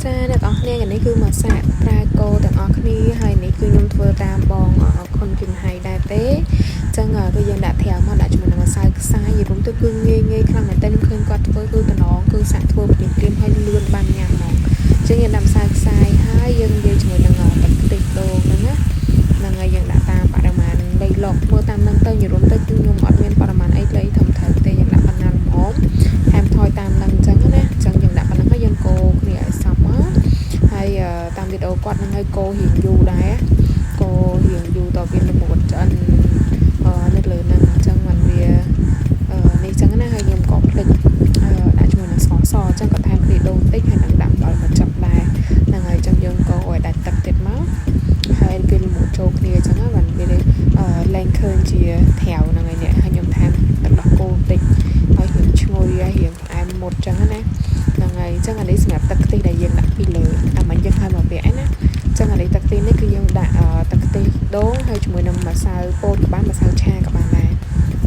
ចាអ្នកនរគ្នានេះគឺមកសាកប្រើកោទាំងអស់គ្នាហើយនេះគឺខ្ញុំធ្វើតាមបងខុនគឹមហៃដែរទេអញ្ចឹងគឺយើងដាក់ត្រាវមកដាក់ជាមួយនឹងម្សៅខ្សាយយល់ទៅគឺងាយខ្លាំងមែនតើខ្ញុំឃើញគាត់ធ្វើគឺតំណងគឺសាក់ធ្វើព្រាមហើយលឿនបានញ៉ាំហ្មងអញ្ចឹងយើងដាក់ម្សៅខ្សាយហើយយើងនិយាយជាមួយនឹងទឹកខ្ទិះដូងហ្នឹងណាហ្នឹងហើយយើងដាក់តាមបរិមាណ3លុកមើលតាមហ្នឹងទៅយល់ទៅគឺខ្ញុំអត់មានបរិមាណអីលេត្រឹមត្រូវទេយើងដាក់ប៉ុណ្ណាល្មមហាមថយតាមហ្នឹងអញ្ចឹងណាអញ្ចឹងយើងដាក់ប៉ុណ្ណឹងហើយយើងកូរគ្នាឲ្យសព្វមកហើយតាមវីដេអូគាត់នឹងឲ្យកូររៀងយូរដែរកូររៀងយូរតវាល្មមឆ្អិននៅលើហ្នឹងអញ្ចឹងមិនវានេះអញ្ចឹងណាហើយខ្ញុំក៏ភ្លេចដាក់ជាមួយនឹងស្ករសអញ្ចឹងក៏ថែមគ្នាដូងតិចហើយនឹងដាក់អំបិលមកចុកដែរហ្នឹងហើយអញ្ចឹងយើងកូរឲ្យដាច់ទឹកទៀតមកហើយវាល្មមចូលគ្នាអញ្ចឹងណាបានវាលែងឃើញជាត្រាវហ្នឹងហើយនេះហើយខ្ញុំថែមទឹកដោះគោបន្តិចឲ្យវាឈ្ងុយហើយរៀងផ្អែមមុតអញ្ចឹងណាហ្នឹងហើយអញ្ចឹងអានេះសម្រាប់ទឹកខ្ទិះដែលយើងដាក់ពីលើអាមិនយើងឲ្យមកវាឯណាអញ្ចឹងអានេះទឹកខ្ទិះនេះគឺយើងដាក់ទឹកខ្ទិះដូងហើយជាមួយនឹងម្សៅពោតក៏បានម្សៅឆាក៏បានដែរ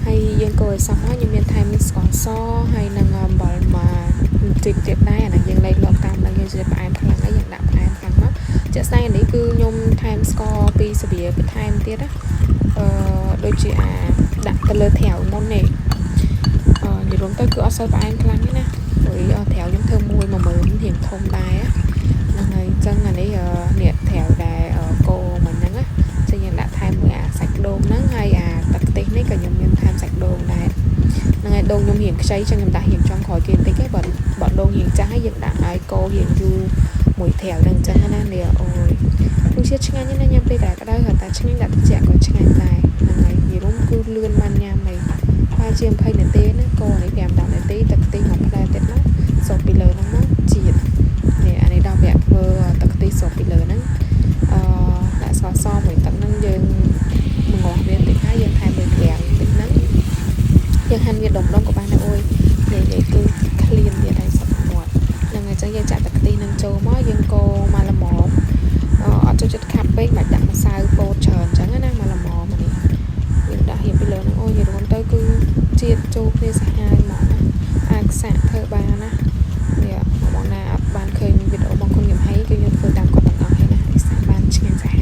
ហើយយើងកូរឲ្យសព្វហើយខ្ញុំមានថែមស្ករសហើយនឹងអំបិលមកតិចទៀតដែរអានេះយើងលេខលក់តាមនឹងយើងជិះផ្អែមខ្លាំងហើយយើងដាក់ផ្អែមខ្លាំងមកជាក់ស្ដែងអានេះគឺខ្ញុំថែមស្ករពីសាប៊ីបន្ថែមទៀតណាដូចជាដាក់ទៅលើត្រាវមុននេះនិយាយរួមទៅគឺអត់សូវផ្អែមខ្លាំងទេណាព្រោះត្រាវខ្ញុំធ្វើមួយ10000រៀងធំដែរហ្នឹងហើយអញ្ចឹងអានេះនេះត្រាវដែលកូរមិនហ្នឹងណាចឹងយើងដាក់ថែមមួយសាច់ដូងហ្នឹងហើយទឹកខ្ទិះនេះក៏ខ្ញុំមានថែមសាច់ដូងដែរហ្នឹងហើយដូងខ្ញុំរៀងខ្ចីចឹងខ្ញុំដាក់រៀងចុងក្រោយគេបន្តិចទេបើដូងរៀងចាស់ហើយយើងដាក់ឲ្យកូររៀងយូរមួយត្រាវហ្នឹងអញ្ចឹងណានេះអូយរសជាតិឆ្ងាញ់ណាស់ញ៉ាំពេលតែក្តៅហើយតែឆ្ងាញ់ដាក់ត្រជាក់ក៏ឆ្ងាញ់ដែរហ្នឹងហើយនិយាយរួមគឺលឿនបានញ៉ាំហើយហើយជា20នាទីណាកូរនេះ5-10នាទីទឹកខ្ទិះមកផ្លែទៀតណាសូមពីលើហ្នឹងមកជាតិនេះអានេះដល់វគ្គធ្វើទឹកខ្ទិះសូមពីលើហ្នឹងដាក់ស្ករសមួយទឹកហ្នឹងយើងងាស់វាតិចហើយយើងថែមមួយក្រាមតិចហ្នឹងយើងហាន់វាដុំក៏បានដែរអូយនេះគឺក្លៀនទៀតហើយសុខមាត់ហ្នឹងហើយអញ្ចឹងយើងចាក់ទឹកខ្ទិះហ្នឹងចូលមកយើងកូរមកល្មមអត់ចូលចិត្តខាប់ពេកមិនដាក់ម្សៅពោតច្រើនអញ្ចឹងណាមកល្មមនេះយើងដាក់ហៀបពីលើហ្នឹងអូយនិយាយរួមទៅគឺជាតិចូលគ្នាសាហាវហ្មងណាអាចសាក់ធ្វើបានណានេះមកណាអត់បានឃើញវីដេអូរបស់គុណខ្ញុំហើយគឺខ្ញុំធ្វើតាមគាត់ទាំងអស់ហើយណាសាក់បានឆ្ងាញ់សា